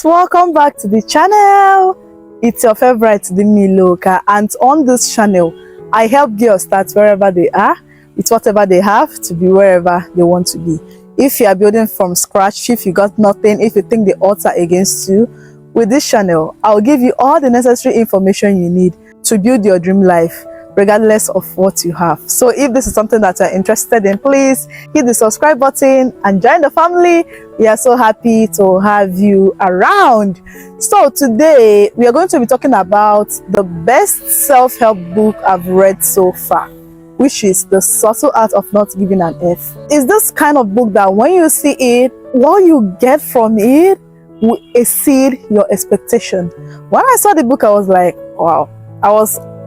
welcome back to the channel. It's your favorite Dimi Loka, and on this channel I help girls start wherever they are with whatever they have to be wherever they want to be. If you are building from scratch, if you got nothing, if you think the odds are against you, with this channel I'll give you all the necessary information you need to build your dream life regardless of what you have. So if this is something that you're interested in, please hit the subscribe button and join the family. We are so happy to have you around. So today we are going to be talking about the best self-help book I've read so far, which is The Subtle Art of Not Giving an F. It's this kind of book that when you see it, what you get from it will exceed your expectation. When I saw the book, I was like, wow.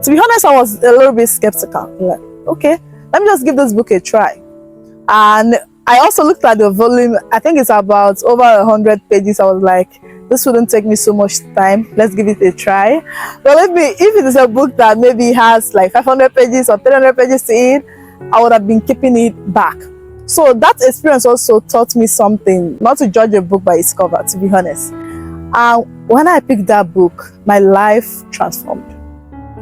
To be honest, I was a little bit skeptical. Like, okay, let me just give this book a try. And I also looked at the volume. I think it's about over 100 pages. I was like, this wouldn't take me so much time. Let's give it a try. But if it is a book that maybe has like 500 pages or 300 pages to it, I would have been keeping it back. So that experience also taught me something, not to judge a book by its cover, to be honest. And when I picked that book, my life transformed.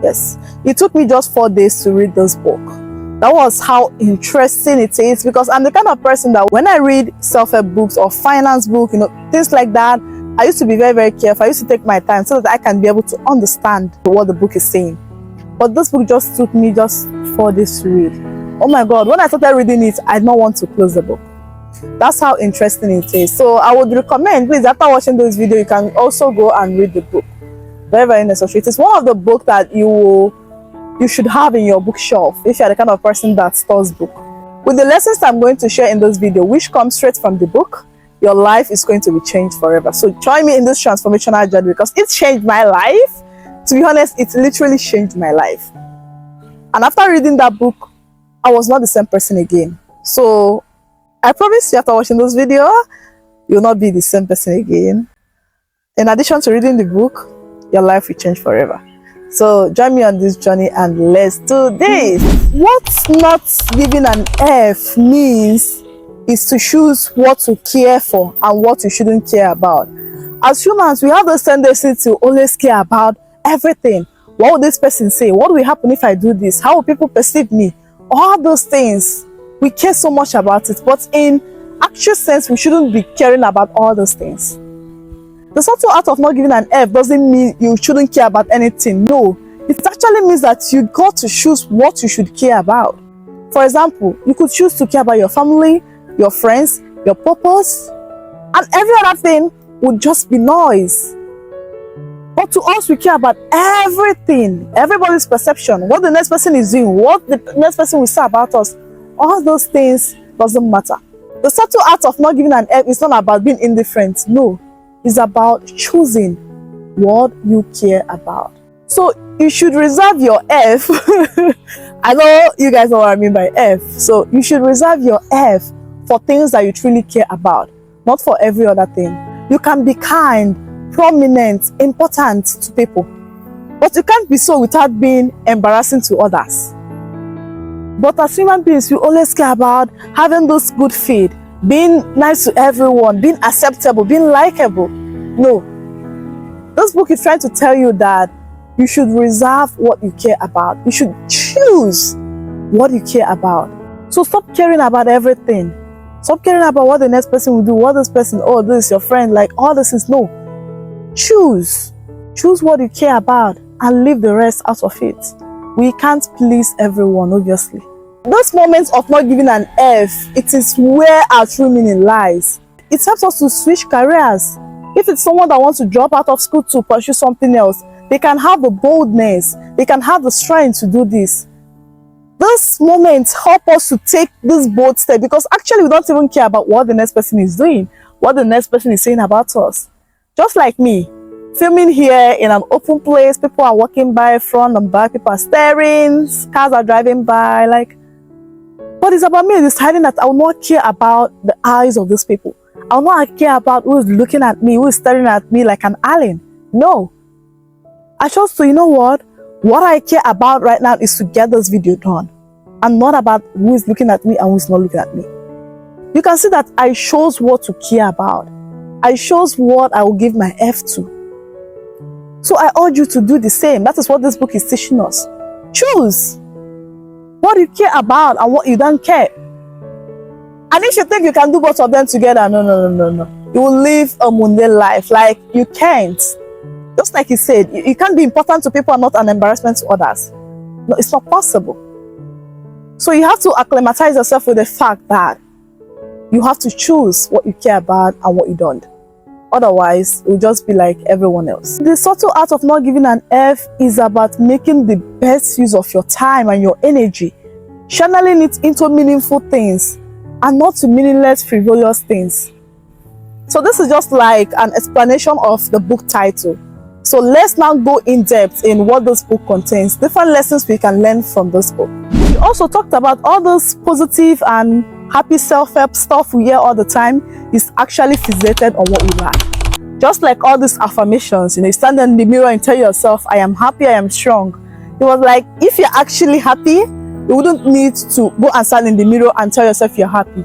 Yes, it took me just 4 days to read this book. That was how interesting it is, because I'm the kind of person that when I read self-help books or finance books, things like that, I used to be very, very careful. I used to take my time so that I can be able to understand what the book is saying. But this book just took me just 4 days to read. Oh my God, when I started reading it, I did not want to close the book. That's how interesting it is. So I would recommend, please, after watching this video, you can also go and read the book. Very, very necessary. It is one of the books that you should have in your bookshelf if you are the kind of person that stores books. With the lessons I'm going to share in this video, which comes straight from the book, your life is going to be changed forever. So join me in this transformational journey, because it changed my life. To be honest, it literally changed my life. And after reading that book, I was not the same person again. So I promise you, after watching this video, you will not be the same person again. In addition to reading the book, your life will change forever. So join me on this journey and let's do this. What not giving an F means is to choose what to care for and what you shouldn't care about. As humans, we have this tendency to always care about everything. What will this person say? What will happen if I do this? How will people perceive me? All those things, we care so much about it. But in actual sense, we shouldn't be caring about all those things. The subtle art of not giving an F doesn't mean you shouldn't care about anything. No, it actually means that you got to choose what you should care about. For example, you could choose to care about your family, your friends, your purpose, and every other thing would just be noise. But to us, we care about everything, everybody's perception, what the next person is doing, what the next person will say about us. All those things doesn't matter. The subtle art of not giving an F is not about being indifferent. No. Is about choosing what you care about. So you should reserve your F. I know you guys know what I mean by F. So you should reserve your F for things that you truly care about, not for every other thing. You can be kind, prominent, important to people, but you can't be so without being embarrassing to others. But as human beings, we always care about having this good feed, being nice to everyone, being acceptable, being likable. No. This book is trying to tell you that you should reserve what you care about. You should choose what you care about. So stop caring about everything. Stop caring about what the next person will do, what this person, oh, this is your friend, like all this is. No. Choose. Choose what you care about and leave the rest out of it. We can't please everyone, obviously. Those moments of not giving an F, it is where our true meaning lies. It helps us to switch careers. If it's someone that wants to drop out of school to pursue something else, they can have the boldness, they can have the strength to do this. Those moments help us to take this bold step, because actually we don't even care about what the next person is doing, what the next person is saying about us. Just like me, filming here in an open place, people are walking by front and back, people are staring, cars are driving by, like. But it's about me deciding that I will not care about the eyes of these people. I will not care about who is looking at me, who is staring at me like an alien. No. I chose to, you know what? What I care about right now is to get this video done. And not about who is looking at me and who is not looking at me. You can see that I chose what to care about. I chose what I will give my F to. So I urge you to do the same. That is what this book is teaching us. Choose what you care about and what you don't care. And if you think you can do both of them together, no. You will live a mundane life. Like, you can't. Just like he said, you can't be important to people and not an embarrassment to others. No, it's not possible. So you have to acclimatize yourself with the fact that you have to choose what you care about and what you don't. Otherwise, it will just be like everyone else. The subtle art of not giving an F is about making the best use of your time and your energy, channeling it into meaningful things and not to meaningless, frivolous things. So this is just like an explanation of the book title. So let's now go in depth in what this book contains, different lessons we can learn from this book. We also talked about all this positive and happy self-help stuff we hear all the time is actually fixated on what we lack. Just like all these affirmations, you stand in the mirror and tell yourself, I am happy, I am strong. It was like, if you're actually happy, you wouldn't need to go and stand in the mirror and tell yourself you're happy.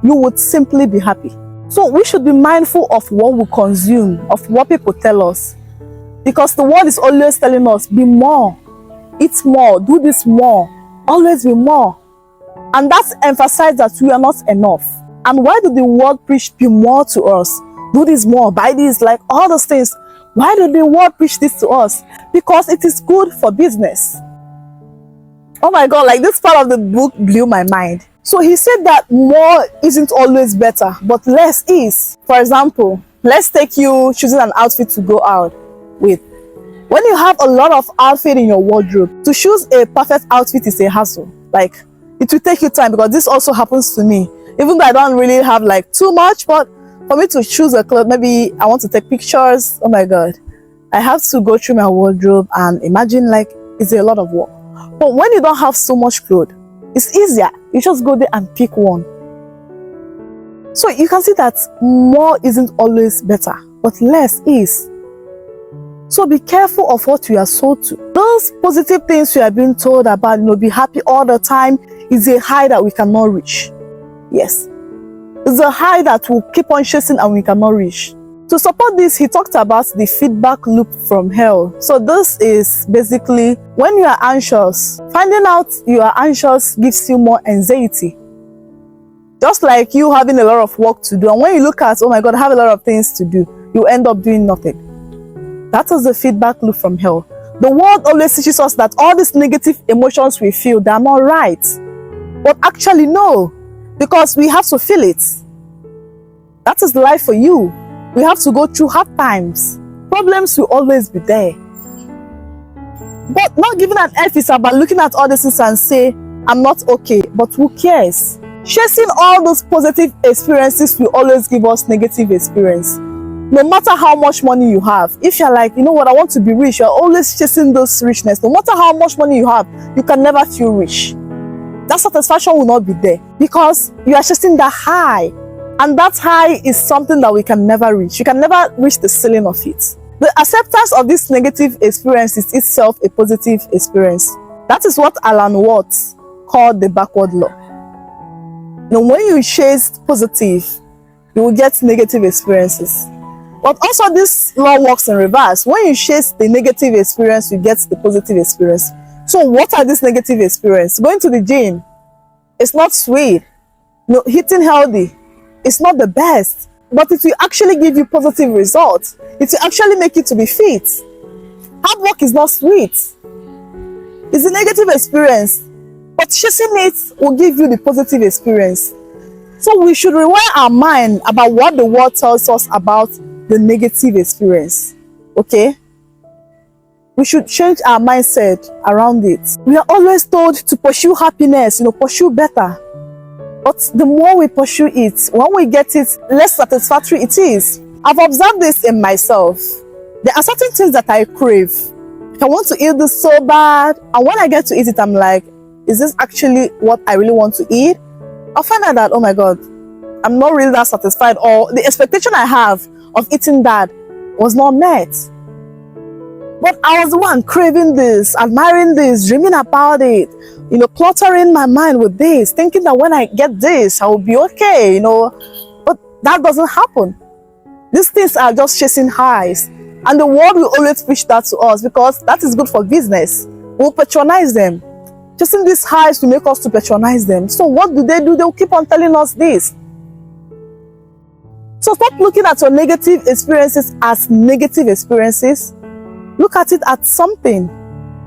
You would simply be happy. So we should be mindful of what we consume, of what people tell us. Because the world is always telling us, be more, eat more, do this more, always be more. And that's emphasized that we are not enough. And why do the world preach be more to us? Do this more, buy this, like all those things. Why do the world preach this to us? Because it is good for business. Oh my God, like this part of the book blew my mind. So he said that more isn't always better, but less is. For example, let's take you choosing an outfit to go out with. When you have a lot of outfit in your wardrobe, to choose a perfect outfit is a hassle. Like, it will take you time, because this also happens to me. Even though I don't really have like too much, but for me to choose a clothes, maybe I want to take pictures. Oh my God, I have to go through my wardrobe and imagine, like, it's a lot of work. But when you don't have so much clothes, it's easier. You just go there and pick one. So you can see that more isn't always better, but less is. So be careful of what you are sold to. Those positive things you are being told about, be happy all the time, is a high that we cannot reach. Yes. It's a high that we'll keep on chasing and we cannot reach. To support this, he talked about the feedback loop from hell. So this is basically when you are anxious, finding out you are anxious gives you more anxiety. Just like you having a lot of work to do. And when you look at, oh my God, I have a lot of things to do, you end up doing nothing. That is the feedback loop from hell. The world always teaches us that all these negative emotions we feel, they are not right. But actually, no. Because we have to feel it. That is life for you. We have to go through hard times. Problems will always be there. But not giving an F is about looking at all these things and say, I'm not okay. But who cares? Chasing all those positive experiences will always give us negative experience. No matter how much money you have, if you're like, you know what, I want to be rich, you're always chasing those richness. No matter how much money you have, you can never feel rich. That satisfaction will not be there because you are chasing that high. And that high is something that we can never reach. You can never reach the ceiling of it. The acceptance of this negative experience is itself a positive experience. That is what Alan Watts called the backward law. Now, when you chase positive, you will get negative experiences. But also this law works in reverse. When you chase the negative experience, you get the positive experience. So what are these negative experiences? Going to the gym, it's not sweet. Eating healthy, it's not the best. But it will actually give you positive results. It will actually make you to be fit. Hard work is not sweet. It's a negative experience. But chasing it will give you the positive experience. So we should rewire our mind about what the world tells us about the negative experience. Okay? We should change our mindset around it. We are always told to pursue happiness, pursue better. But the more we pursue it, when we get it, less satisfactory it is. I've observed this in myself. There are certain things that I crave. I want to eat this so bad, and when I get to eat it, I'm like, is this actually what I really want to eat? I'll find out that, oh my God, I'm not really that satisfied, or the expectation I have of eating that was not met. But I was the one craving this, admiring this, dreaming about it, cluttering my mind with this, thinking that when I get this, I will be okay, but that doesn't happen. These things are just chasing highs. And the world will always preach that to us because that is good for business. We'll patronize them. Chasing these highs will make us to patronize them. So what do? They'll keep on telling us this. So stop looking at your negative experiences as negative experiences. Look at it as something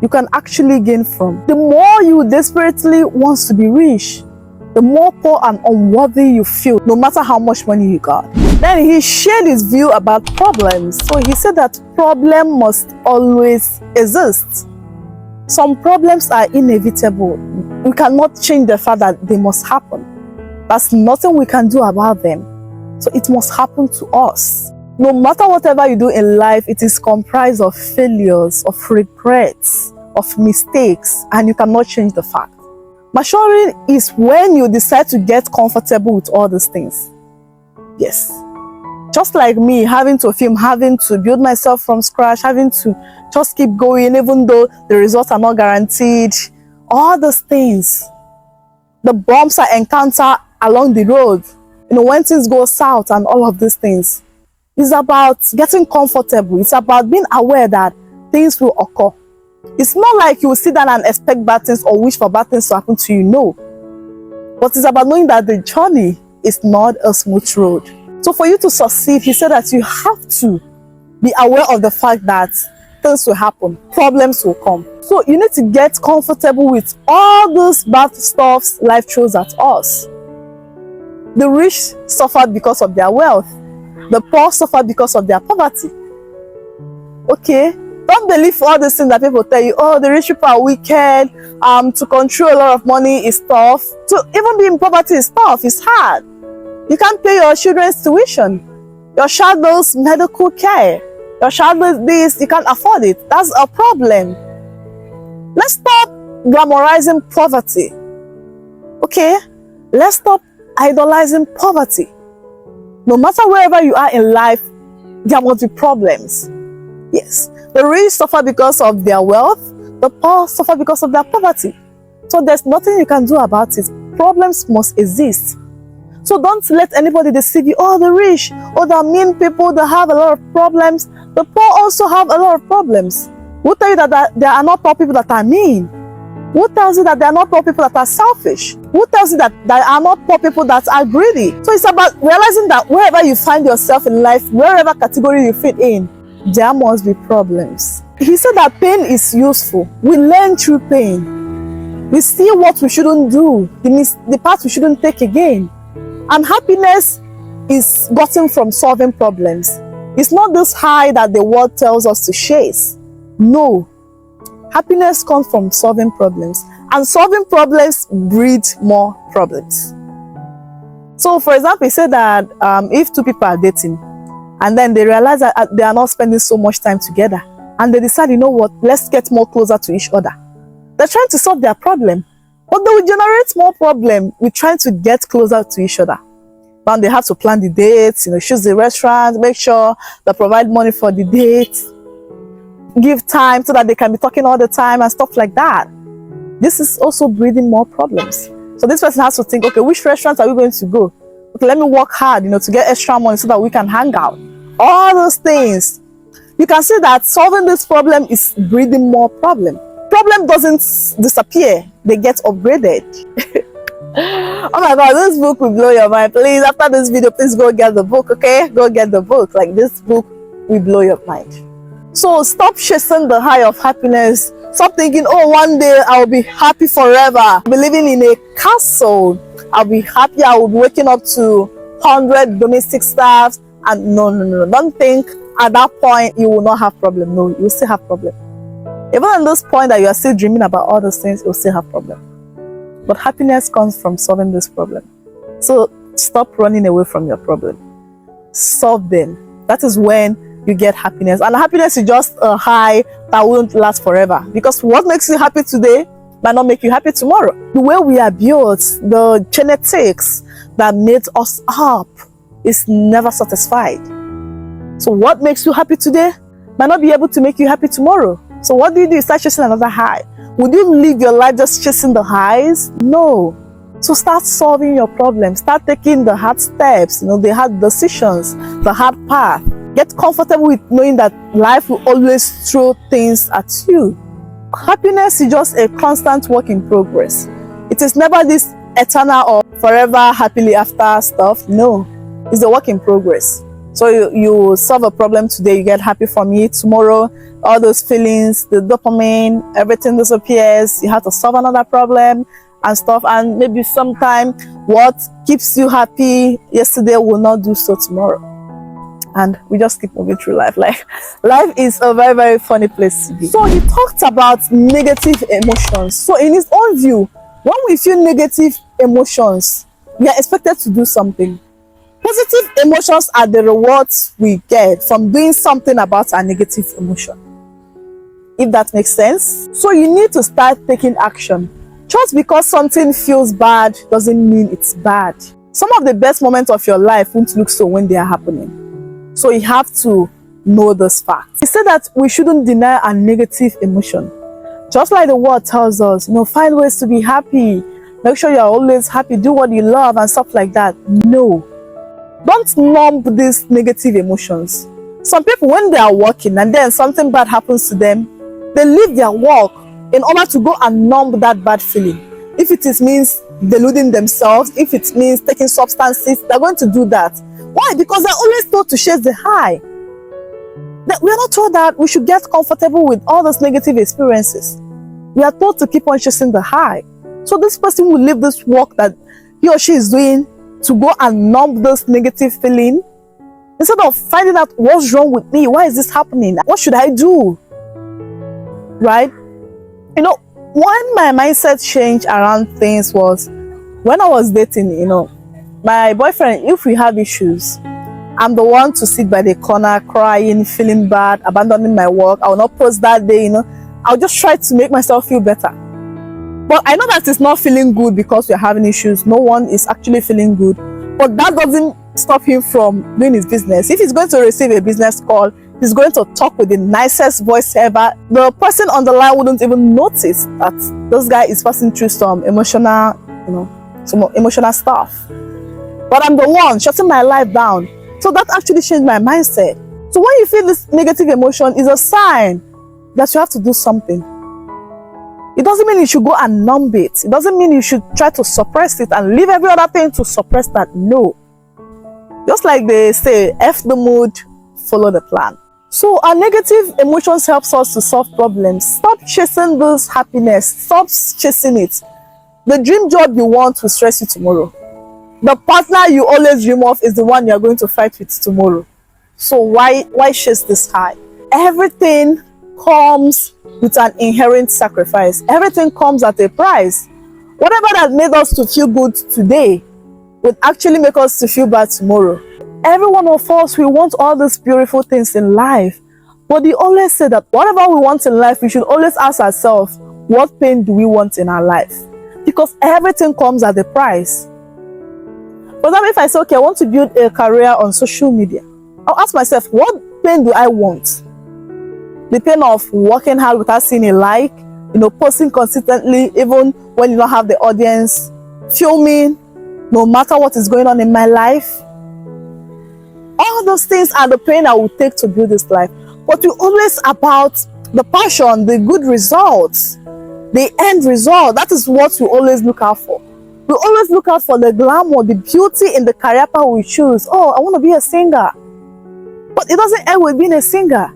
you can actually gain from. The more you desperately want to be rich, the more poor and unworthy you feel, no matter how much money you got. Then he shared his view about problems. So he said that problem must always exist. Some problems are inevitable. We cannot change the fact that they must happen. There's nothing we can do about them. So it must happen to us. No matter whatever you do in life, it is comprised of failures, of regrets, of mistakes, and you cannot change the fact. Maturing is when you decide to get comfortable with all these things. Yes. Just like me, having to film, having to build myself from scratch, having to just keep going, even though the results are not guaranteed. All those things. The bumps I encounter along the road. When things go south and all of these things. It's about getting comfortable. It's about being aware that things will occur. It's not like you will sit down and expect bad things or wish for bad things to happen to you. No. But it's about knowing that the journey is not a smooth road. So for you to succeed, he said that you have to be aware of the fact that things will happen. Problems will come. So you need to get comfortable with all those bad stuff life throws at us. The rich suffered because of their wealth. The poor suffered because of their poverty. Okay? Don't believe all these things that people tell you. Oh, the rich people are wicked. To control a lot of money is tough. To even be in poverty is tough. It's hard. You can't pay your children's tuition. Your child needs medical care. Your child needs this. You can't afford it. That's a problem. Let's stop glamorizing poverty. Okay? Let's stop idolizing poverty. No matter wherever you are in life, there must be problems. Yes. The rich suffer because of their wealth. The poor suffer because of their poverty. So there's nothing you can do about it. Problems must exist. So don't let anybody deceive you. Oh, the rich, oh, the mean people, they have a lot of problems. The poor also have a lot of problems. Who tell you that there are not poor people that are mean? Who tells you that there are not poor people that are selfish? Who tells you that there are not poor people that are greedy? So it's about realizing that wherever you find yourself in life, wherever category you fit in, there must be problems. He said that pain is useful. We learn through pain. We see what we shouldn't do, the path we shouldn't take again. And happiness is gotten from solving problems. It's not this high that the world tells us to chase. No. Happiness comes from solving problems. And solving problems breed more problems. So, for example, he said that if two people are dating, and then they realize that they are not spending so much time together, and they decide, you know what, let's get more closer to each other. They're trying to solve their problem, but they will generate more problem with trying to get closer to each other. Now they have to plan the dates, choose the restaurant, make sure they provide money for the date, give time so that they can be talking all the time and stuff like that. This is also breeding more problems. So this person has to think, okay, which restaurant are we going to go? Okay, let me work hard, to get extra money so that we can hang out. All those things. You can see that solving this problem is breeding more problem. Problem doesn't disappear, they get upgraded. Oh my God, this book will blow your mind. Please, after this video, please go get the book, okay? Go get the book. Like, this book will blow your mind. So stop chasing the high of happiness. Stop thinking, oh, one day I'll be happy forever. I'll be living in a castle. I'll be happy. I will be waking up to 100 domestic staffs. And no. Don't think at that point you will not have problem. No, you will still have problem. Even at this point that you are still dreaming about all those things, you will still have problem. But happiness comes from solving this problem. So stop running away from your problem. Solve them. That is when you get happiness. And happiness is just a high that won't last forever. Because what makes you happy today might not make you happy tomorrow. The way we are built, the genetics that made us up is never satisfied. So what makes you happy today might not be able to make you happy tomorrow. So what do? You start chasing another high. Would you live your life just chasing the highs? No. So start solving your problems. Start taking the hard steps, the hard decisions, the hard path. Get comfortable with knowing that life will always throw things at you. Happiness is just a constant work in progress. It is never this eternal or forever happily after stuff. No, it's a work in progress. So you solve a problem today, you get happy from it. Tomorrow, all those feelings, the dopamine, everything disappears. You have to solve another problem and stuff. And maybe sometime what keeps you happy yesterday will not do so tomorrow. And we just keep moving through life. Like, life is a very, very funny place to be. So he talked about negative emotions. So in his own view, when we feel negative emotions, we are expected to do something. Positive emotions are the rewards we get from doing something about our negative emotion. If that makes sense. So you need to start taking action. Just because something feels bad doesn't mean it's bad. Some of the best moments of your life won't look so when they are happening. So you have to know this fact. He said that we shouldn't deny a negative emotion. Just like the word tells us, find ways to be happy. Make sure you're always happy. Do what you love and stuff like that. No. Don't numb these negative emotions. Some people, when they are working and then something bad happens to them, they leave their work in order to go and numb that bad feeling. If it means deluding themselves, if it means taking substances, they're going to do that. Why? Because they're always told to chase the high. We are not told that we should get comfortable with all those negative experiences. We are told to keep on chasing the high. So this person will leave this work that he or she is doing to go and numb this negative feeling instead of finding out what's wrong with me. Why is this happening? What should I do? Right? When my mindset changed around things was when I was dating, my boyfriend, if we have issues, I'm the one to sit by the corner crying, feeling bad, abandoning my work. I will not post that day, I'll just try to make myself feel better. But I know that it's not feeling good because we're having issues. No one is actually feeling good. But that doesn't stop him from doing his business. If he's going to receive a business call, he's going to talk with the nicest voice ever. The person on the line wouldn't even notice that this guy is passing through some emotional, some emotional stuff. But I'm the one shutting my life down. So that actually changed my mindset. So when you feel this negative emotion, it's a sign that you have to do something. It doesn't mean you should go and numb it. It doesn't mean you should try to suppress it and leave every other thing to suppress that. No. Just like they say, F the mood, follow the plan. So our negative emotions helps us to solve problems. Stop chasing this happiness. Stop chasing it. The dream job you want will stress you tomorrow. The partner you always dream of is the one you're going to fight with tomorrow. So why chase this high? Everything comes with an inherent sacrifice. Everything comes at a price. Whatever that made us to feel good today will actually make us to feel bad tomorrow. Every one of us, we want all these beautiful things in life. But they always say that whatever we want in life, we should always ask ourselves, what pain do we want in our life? Because everything comes at a price. For example, if I say, okay, I want to build a career on social media, I'll ask myself, what pain do I want? The pain of working hard without seeing a like, posting consistently, even when you don't have the audience, filming, no matter what is going on in my life. All those things are the pain I will take to build this life. But we're always about the passion, the good results, the end result. That is what we always look out for. We always look out for the glamour, the beauty in the career path we choose. Oh, I want to be a singer. But it doesn't end with being a singer.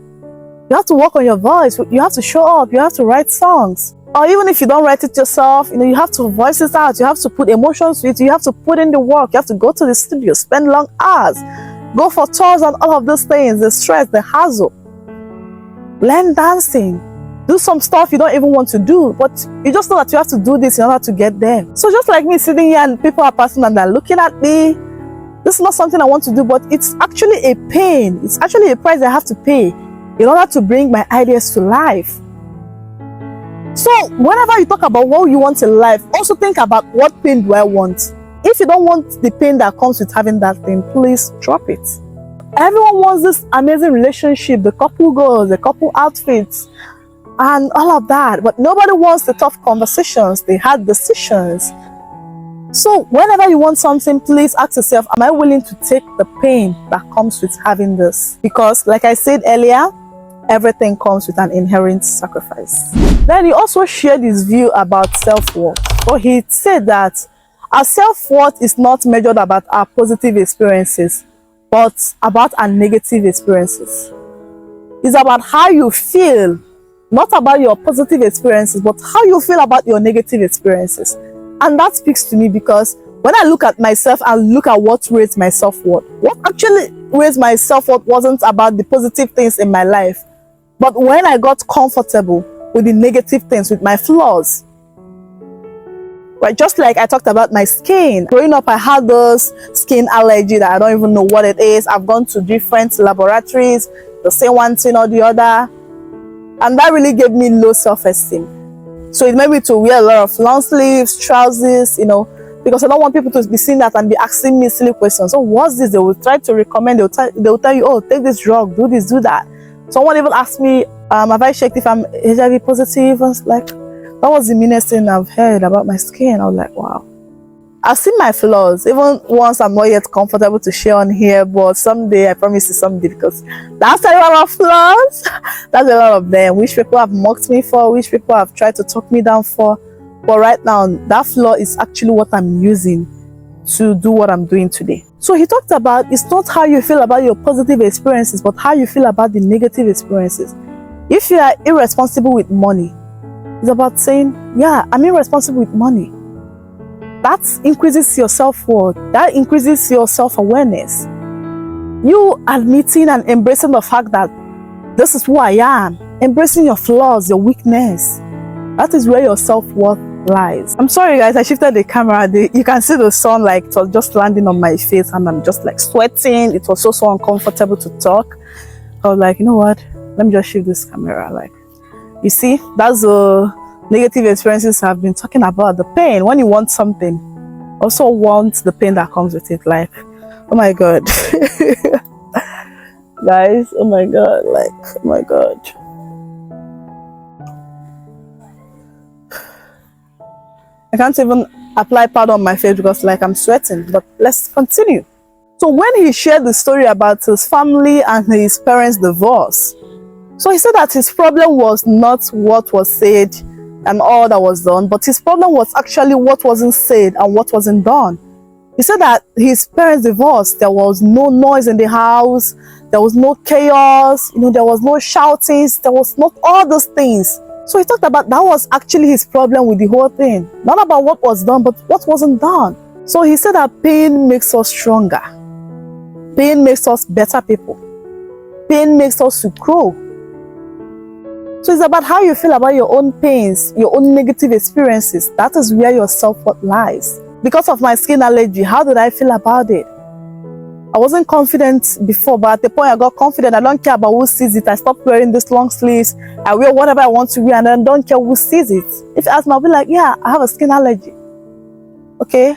You have to work on your voice. You have to show up. You have to write songs. Or even if you don't write it yourself, you have to voice it out. You have to put emotions to it. You have to put in the work. You have to go to the studio, spend long hours, go for tours and all of those things, the stress, the hassle. Learn dancing. Do some stuff you don't even want to do, but you just know that you have to do this in order to get there. So just like me sitting here and people are passing and they're looking at me, this is not something I want to do, but it's actually a pain. It's actually a price I have to pay in order to bring my ideas to life. So whenever you talk about what you want in life, also think about what pain do I want. If you don't want the pain that comes with having that thing, please drop it. Everyone wants this amazing relationship, the couple goals, the couple outfits, and all of that. But nobody wants the tough conversations, the hard decisions. So whenever you want something, please ask yourself, am I willing to take the pain that comes with having this? Because like I said earlier, everything comes with an inherent sacrifice. Then he also shared his view about self-worth. So he said that our self-worth is not measured about our positive experiences, but about our negative experiences. It's about how you feel, not about your positive experiences, but how you feel about your negative experiences. And that speaks to me, because when I look at myself and look at what raised my self-worth, what actually raised my self-worth wasn't about the positive things in my life, but when I got comfortable with the negative things, with my flaws. Right, just like I talked about my skin. Growing up, I had this skin allergy that I don't even know what it is. I've gone to different laboratories, the same one thing or the other, and that really gave me low self-esteem. So it made me to wear a lot of long sleeves, trousers, because I don't want people to be seeing that and be asking me silly questions. So what's this? They will try to recommend, they will tell you, oh, take this drug, do this, do that. Someone even asked me, have I checked if I'm HIV positive? I was like, that was the meanest thing I've heard about my skin. I was like, wow. I've seen my flaws, even once I'm not yet comfortable to share on here, but someday, I promise you someday, because that's a lot of flaws. That's a lot of them, which people have mocked me for, which people have tried to talk me down for. But right now, that flaw is actually what I'm using to do what I'm doing today. So he talked about, it's not how you feel about your positive experiences, but how you feel about the negative experiences. If you are irresponsible with money, it's about saying, yeah, I'm irresponsible with money. That increases your self-worth. That increases your self-awareness. You admitting and embracing the fact that this is who I am. Embracing your flaws, your weakness. That is where your self-worth lies. I'm sorry guys, I shifted the camera. You can see the sun, like it was just landing on my face and I'm just like sweating. It was so uncomfortable to talk. I was like, you know what? Let me just shift this camera. Like, you see, that's the negative experiences I've been talking about. The pain, when you want something, also want the pain that comes with it. Like, oh my God. Guys, oh my God, like, oh my God. I can't even apply powder on my face because like I'm sweating, but let's continue. So when he shared the story about his family and his parents' divorce, so he said that his problem was not what was said and all that was done, but his problem was actually what wasn't said and what wasn't done. He said that his parents divorced, there was no noise in the house, there was no chaos, there was no shoutings, there was not all those things. So he talked about that was actually his problem with the whole thing. Not about what was done, but what wasn't done. So he said that pain makes us stronger. Pain makes us better people. Pain makes us to grow. So it's about how you feel about your own pains, your own negative experiences. That is where your self-worth lies. Because of my skin allergy, how did I feel about it? I wasn't confident before, but at the point I got confident, I don't care about who sees it. I stopped wearing these long sleeves. I wear whatever I want to wear and I don't care who sees it. If you ask me, I'll be like, yeah, I have a skin allergy. Okay?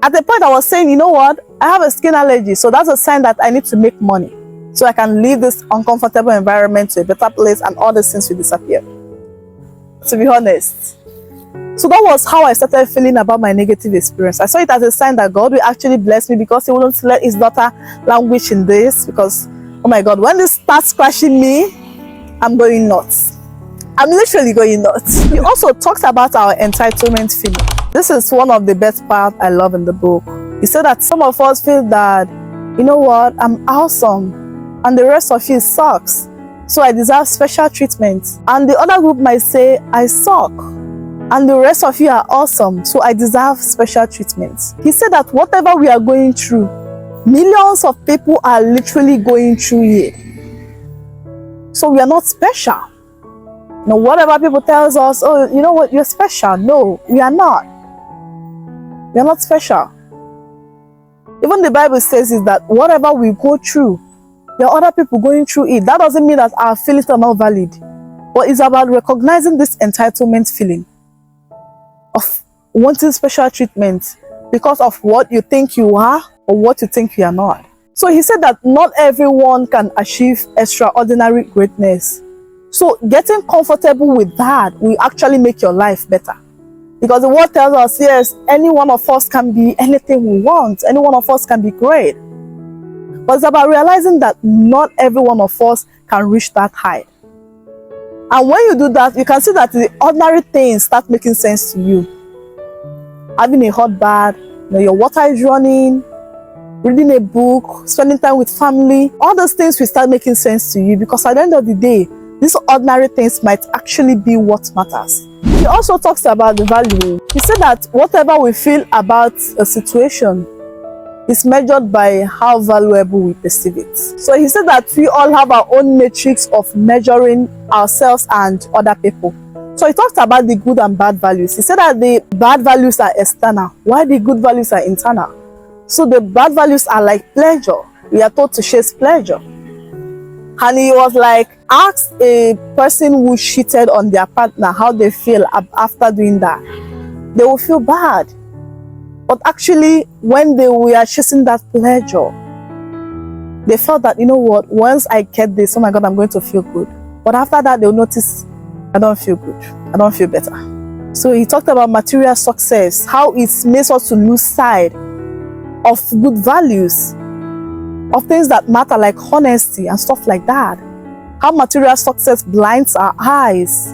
At the point I was saying, you know what? I have a skin allergy, so that's a sign that I need to make money so I can leave this uncomfortable environment to a better place and all these things will disappear. To be honest. So that was how I started feeling about my negative experience. I saw it as a sign that God will actually bless me because He wouldn't let His daughter languish in this. Because, oh my God, when this starts crashing me, I'm going nuts. I'm literally going nuts. He also talks about our entitlement feeling. This is one of the best parts I love in the book. He said that some of us feel that, you know what, I'm awesome, and the rest of you sucks, so I deserve special treatment. And the other group might say, I suck, and the rest of you are awesome, so I deserve special treatment. He said that whatever we are going through, millions of people are literally going through it. So we are not special. No, whatever people tells us, oh, you know what, you're special. No, we are not. We are not special. Even the Bible says is that whatever we go through, there are other people going through it. That doesn't mean that our feelings are not valid. But it's about recognizing this entitlement feeling of wanting special treatment because of what you think you are or what you think you are not. So he said that not everyone can achieve extraordinary greatness. So getting comfortable with that will actually make your life better. Because the word tells us, yes, any one of us can be anything we want. Any one of us can be great. But it's about realizing that not every one of us can reach that height. And when you do that, you can see that the ordinary things start making sense to you. Having a hot bath, your water is running, reading a book, spending time with family, all those things will start making sense to you, because at the end of the day, these ordinary things might actually be what matters. He also talks about the value. He said that whatever we feel about a situation is measured by how valuable we perceive it. So he said that we all have our own matrix of measuring ourselves and other people. So he talked about the good and bad values. He said that the bad values are external, while the good values are internal. So the bad values are like pleasure. We are taught to chase pleasure. And he was like, ask a person who cheated on their partner how they feel after doing that. They will feel bad. But actually, when they were chasing that pleasure, they felt that, you know what, once I get this, oh my God, I'm going to feel good. But after that, they'll notice, I don't feel good. I don't feel better. So he talked about material success, how it makes us to lose sight of good values, of things that matter like honesty and stuff like that. How material success blinds our eyes.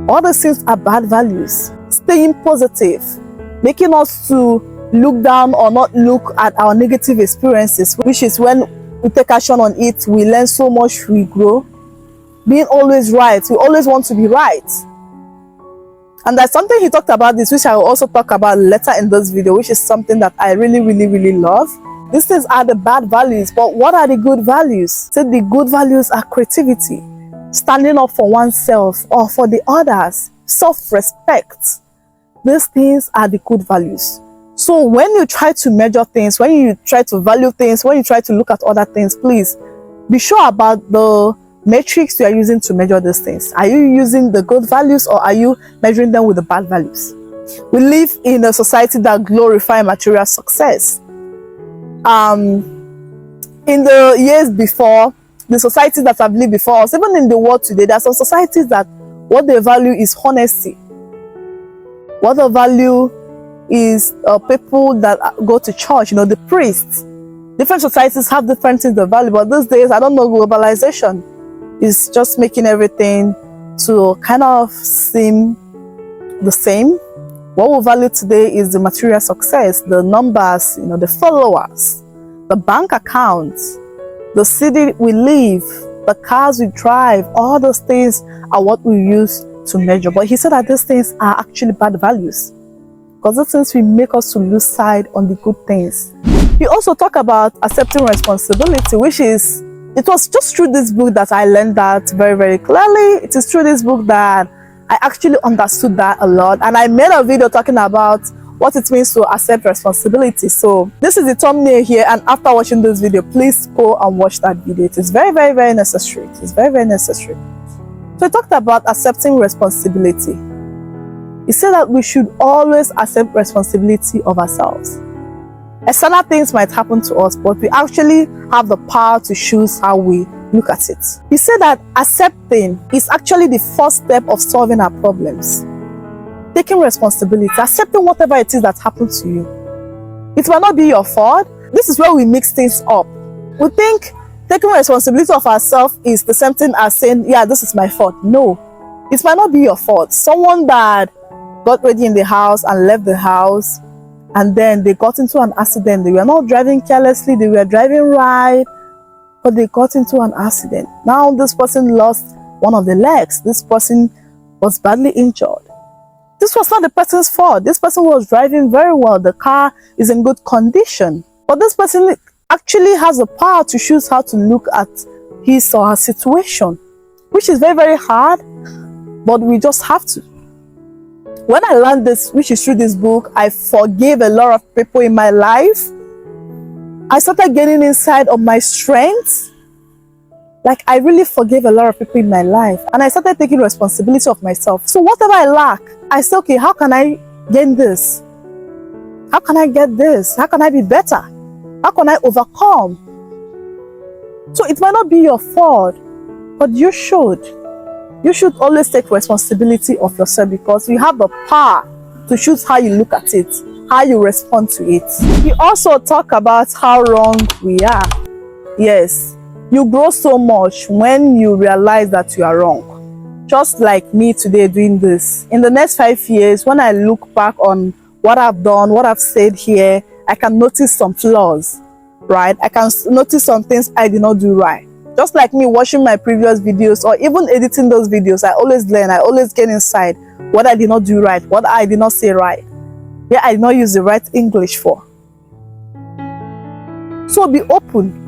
All those things are bad values. Staying positive, making us to look down or not look at our negative experiences, which is when we take action on it, we learn so much, we grow. Being always right, we always want to be right. And that's something he talked about this, which I will also talk about later in this video, which is something that I really love. These things are the bad values, but what are the good values? So the good values are creativity, standing up for oneself or for the others, self-respect. These things are the good values. So when you try to measure things, when you try to value things, when you try to look at other things, please be sure about the matrix you are using to measure these things. Are you using the good values, or are you measuring them with the bad values? We live in a society that glorifies material success. In the years before, the societies that have lived before us, even in the world today, there are some societies that what they value is honesty. What they value is people that go to church, the priests. Different societies have different things they value, but these days, I don't know, globalization is just making everything to kind of seem the same. What we value today is the material success, the numbers, the followers, the bank accounts, the city we live, the cars we drive. All those things are what we use to measure. But he said that these things are actually bad values, because those things will make us to lose sight on the good things. He also talked about accepting responsibility, which is, it was just through this book that I learned that very clearly. It is through this book that I actually understood that a lot, and I made a video talking about what it means to accept responsibility. So this is the thumbnail here, and after watching this video, please go and watch that video. It is very necessary. It is very necessary. So he talked about accepting responsibility. He said that we should always accept responsibility of ourselves. External things might happen to us, but we actually have the power to choose how we look at it. He said that accepting is actually the first step of solving our problems. Taking responsibility, accepting whatever it is that happened to you. It might not be your fault. This is where we mix things up. We think taking responsibility of ourselves is the same thing as saying, yeah, this is my fault. No, it might not be your fault. Someone that got ready in the house and left the house, and then they got into an accident. They were not driving carelessly, they were driving right, but they got into an accident. Now this person lost one of the legs. This person was badly injured. This was not the person's fault. This person was driving very well. The car is in good condition. But this person actually has the power to choose how to look at his or her situation, which is very hard, but we just have to. When I learned this, which is through this book, I forgave a lot of people in my life. I started getting inside of my strengths. Like, I really forgave a lot of people in my life. And I started taking responsibility of myself. So whatever I lack, I say, okay, how can I gain this? How can I get this? How can I be better? How can I overcome? So it might not be your fault, but you should. You should always take responsibility of yourself because you have the power to choose how you look at it, how you respond to it. We also talk about how wrong we are. Yes, you grow so much when you realize that you are wrong. Just like me today doing this. In the next 5 years, when I look back on what I've done, what I've said here, I can notice some flaws, right? I can notice some things I did not do right. Just like me watching my previous videos or even editing those videos, I always learn, I always get inside what I did not do right, what I did not say right, where I did not use the right English for. So be open.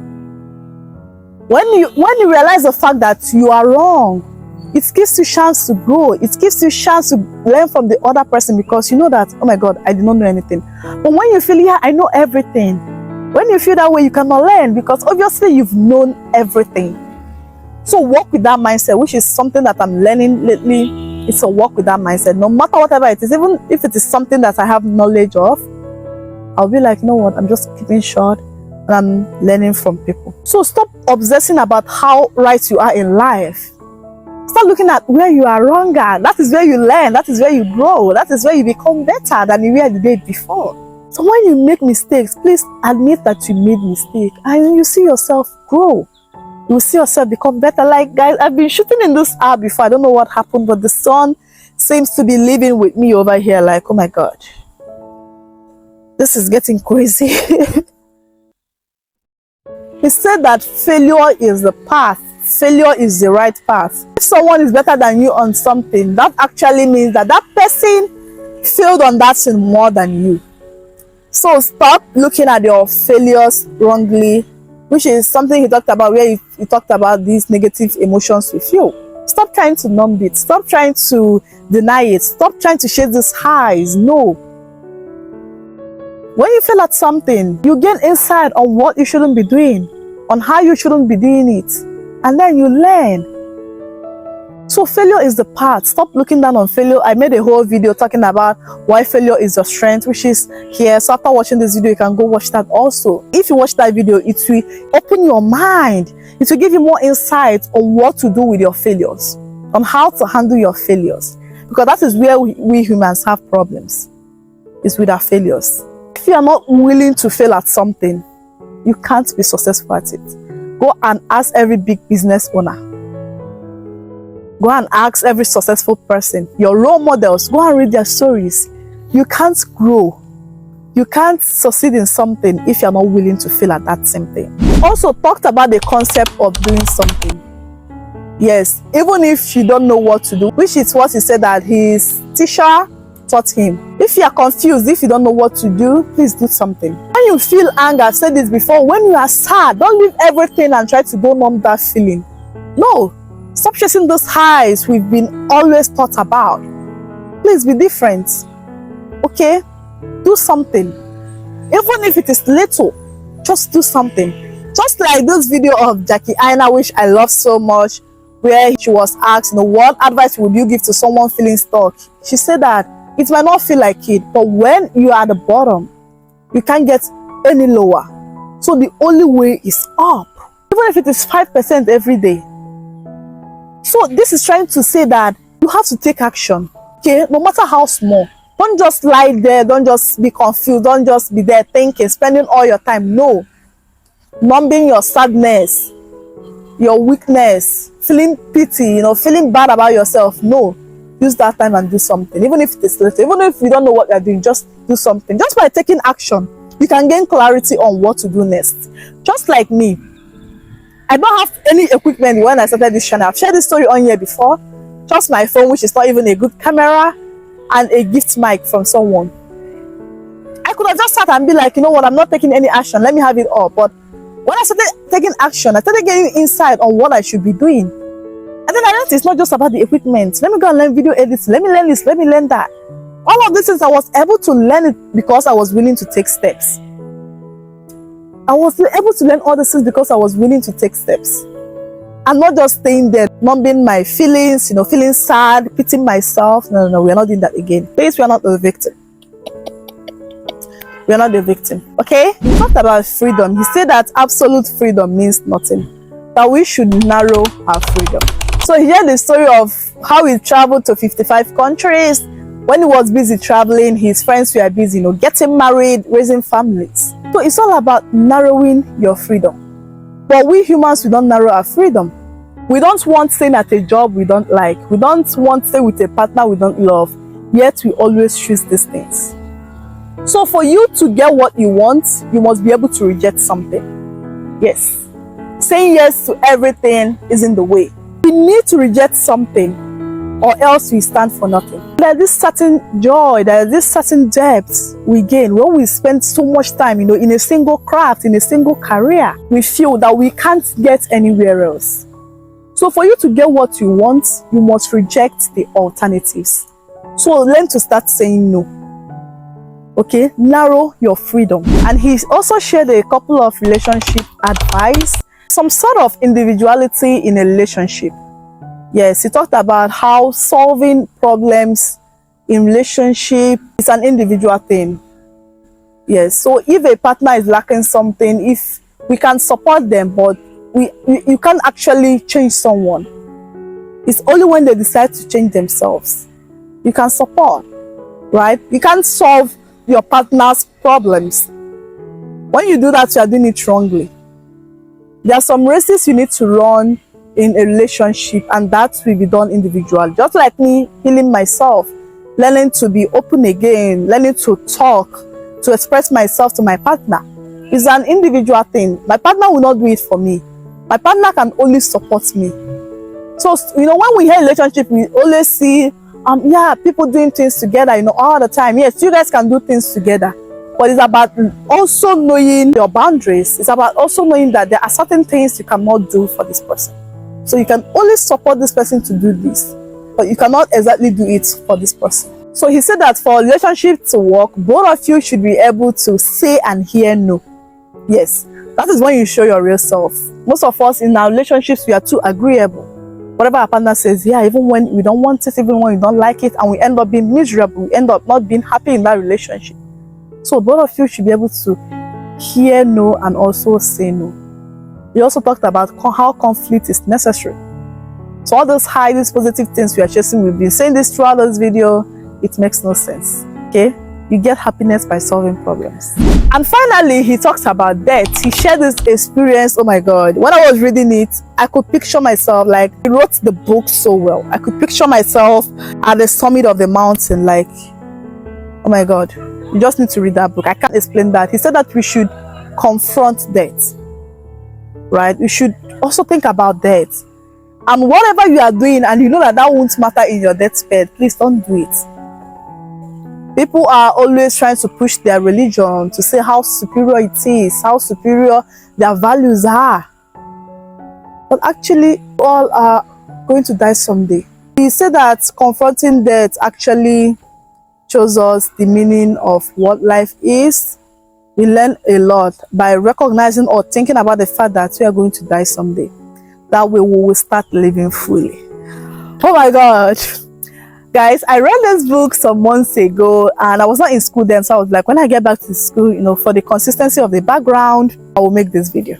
When you realize the fact that you are wrong, it gives you a chance to grow. It gives you a chance to learn from the other person because you know that, oh my God, I did not know anything. But when you feel, yeah, I know everything. When you feel that way, you cannot learn because obviously you've known everything. So work with that mindset, which is something that I'm learning lately. It's a work with that mindset. No matter whatever it is, even if it is something that I have knowledge of, I'll be like, you know what, I'm just keeping short and I'm learning from people. So stop obsessing about how right you are in life. Start looking at where you are wrong at. That is where you learn. That is where you grow. That is where you become better than you were the day before. So when you make mistakes, please admit that you made mistake and you see yourself grow. You see yourself become better. Like, guys, I've been shooting in this hour before. I don't know what happened, but the sun seems to be living with me over here. Like, oh my God, this is getting crazy. He said that failure is the path. Failure is the right path. If someone is better than you on something, that actually means that that person failed on that thing more than you. So stop looking at your failures wrongly, which is something he talked about, where he talked about these negative emotions with you. Stop trying to numb it. Stop trying to deny it. Stop trying to chase these highs. No. When you fail at something, you gain insight on what you shouldn't be doing, on how you shouldn't be doing it. And then you learn. So failure is the path. Stop looking down on failure. I made a whole video talking about why failure is your strength, which is here. So after watching this video, you can go watch that also. If you watch that video, it will open your mind. It will give you more insight on what to do with your failures, on how to handle your failures. Because that is where we humans have problems, is with our failures. If you are not willing to fail at something, you can't be successful at it. Go and ask every big business owner. Go and ask every successful person. Your role models, go and read their stories. You can't grow. You can't succeed in something if you're not willing to fail at that same thing. Also talked about the concept of doing something. Yes, even if you don't know what to do, which is what he said that his teacher taught him. If you are confused, if you don't know what to do, please do something. When you feel anger, I've said this before, when you are sad, don't leave everything and try to go numb that feeling. No, stop chasing those highs we've been always taught about. Please be different. Okay? Do something. Even if it is little, just do something. Just like this video of Jackie Aina, which I love so much, where she was asked, what advice would you give to someone feeling stuck? She said that it might not feel like it, but when you are at the bottom, you can't get any lower. So the only way is up. Even if it is 5% every day. So this is trying to say that you have to take action. Okay, no matter how small. Don't just lie there, don't just be confused, don't just be there thinking, spending all your time. No. Numbing your sadness, your weakness, feeling pity, feeling bad about yourself. No. Use that time and do something. Even if it is little, even if you don't know what you're doing, just do something. Just by taking action, you can gain clarity on what to do next. Just like me, I don't have any equipment when I started this channel. I've shared this story on here before. Just my phone, which is not even a good camera, and a gift mic from someone. I could have just sat and be like, you know what, I'm not taking any action. Let me have it all. But when I started taking action, I started getting insight on what I should be doing. And then I realized it's not just about the equipment. Let me go and learn video editing. Let me learn this. Let me learn that. All of these things, I was able to learn it because I was willing to take steps. I was able to learn all these things because I was willing to take steps. I'm not just staying there, numbing my feelings, feeling sad, pitying myself. No, we're not doing that again. Please, we are not the victim. We are not the victim. Okay? He talked about freedom. He said that absolute freedom means nothing. That we should narrow our freedom. So he shared the story of how he traveled to 55 countries. When he was busy traveling, his friends were busy, getting married, raising families. So it's all about narrowing your freedom. But we humans, we don't narrow our freedom. We don't want staying at a job we don't like. We don't want to stay with a partner we don't love. Yet we always choose these things. So for you to get what you want, you must be able to reject something. Yes. Saying yes to everything isn't the way. We need to reject something, or else we stand for nothing. There's this certain joy, there's this certain depth we gain when we spend so much time, in a single craft, in a single career. We feel that we can't get anywhere else. So for you to get what you want, you must reject the alternatives. So learn to start saying no. Okay, narrow your freedom. And he also shared a couple of relationship advice, some sort of individuality in a relationship. Yes, he talked about how solving problems in relationship is an individual thing. Yes, so if a partner is lacking something, if we can support them, but you can't actually change someone. It's only when they decide to change themselves you can support, right? You can't solve your partner's problems. When you do that, you are doing it wrongly. There are some races you need to run in a relationship, and that will be done individually. Just like me healing myself, learning to be open again, learning to talk, to express myself to my partner. It's an individual thing. My partner will not do it for me. My partner can only support me. So, when we hear relationship, we always see, people doing things together, all the time. Yes, you guys can do things together. But it's about also knowing your boundaries. It's about also knowing that there are certain things you cannot do for this person. So you can only support this person to do this, but you cannot exactly do it for this person. So he said that for a relationship to work, both of you should be able to say and hear no. Yes, that is when you show your real self. Most of us in our relationships, we are too agreeable. Whatever our partner says, even when we don't want it, even when we don't like it, and we end up being miserable, we end up not being happy in that relationship. So both of you should be able to hear no and also say no. We also talked about how conflict is necessary. So all those these positive things we are chasing, we've been saying this throughout this video, it makes no sense. Okay? You get happiness by solving problems. And finally, he talks about death. He shared this experience. Oh my God. When I was reading it, I could picture myself, like, he wrote the book so well. I could picture myself at the summit of the mountain, like, oh my God. You just need to read that book. I can't explain that. He said that we should confront death. Right? We should also think about death. And whatever you are doing and you know that won't matter in your deathbed, please don't do it. People are always trying to push their religion to say how superior it is, how superior their values are. But actually, all are going to die someday. He said that confronting death actually shows us the meaning of what life is. We learn a lot by recognizing or thinking about the fact that we are going to die someday. That way we will start living fully. Oh my God. Guys, I read this book some months ago and I was not in school then. So I was like, when I get back to school, for the consistency of the background, I will make this video.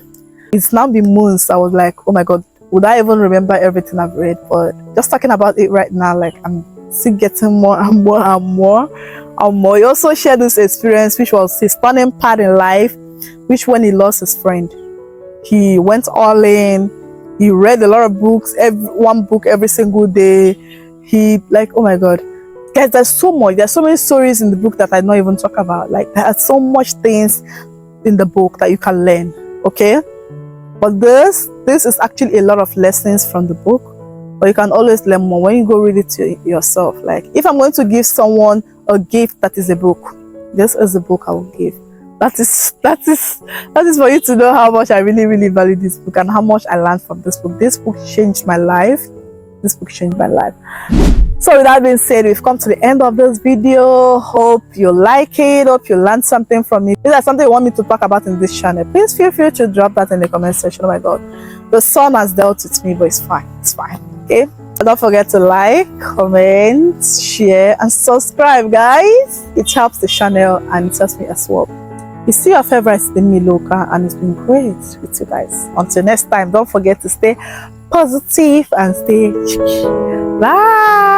It's now been months. I was like, oh my God, would I even remember everything I've read? But just talking about it right now, like I'm still getting more and more and more and more. He also shared this experience, which was his turning part in life, which when he lost his friend, he went all in. He read a lot of books, one book every single day. He, like, oh my God. Guys, there's so many stories in the book that I don't even talk about. Like, there are so much things in the book that you can learn, okay? But this is actually a lot of lessons from the book, but you can always learn more when you go read it to yourself. Like, if I'm going to give someone a gift that is a book, this is the book I will give. That is for you to know how much I really, really value this book and how much I learned from this book. This book changed my life. This book changed my life. So with that being said, we've come to the end of this video. Hope you like it. Hope you learned something from it. If there's something you want me to talk about in this channel, please feel free to drop that in the comment section. Oh my God, the sun has dealt with me, but it's fine. It's fine. Okay. Don't forget to like, comment, share, and subscribe, guys. It helps the channel and it helps me as well. It's still your favorite Demi Loka, and it's been great with you guys. Until next time, don't forget to stay positive and stay. Bye.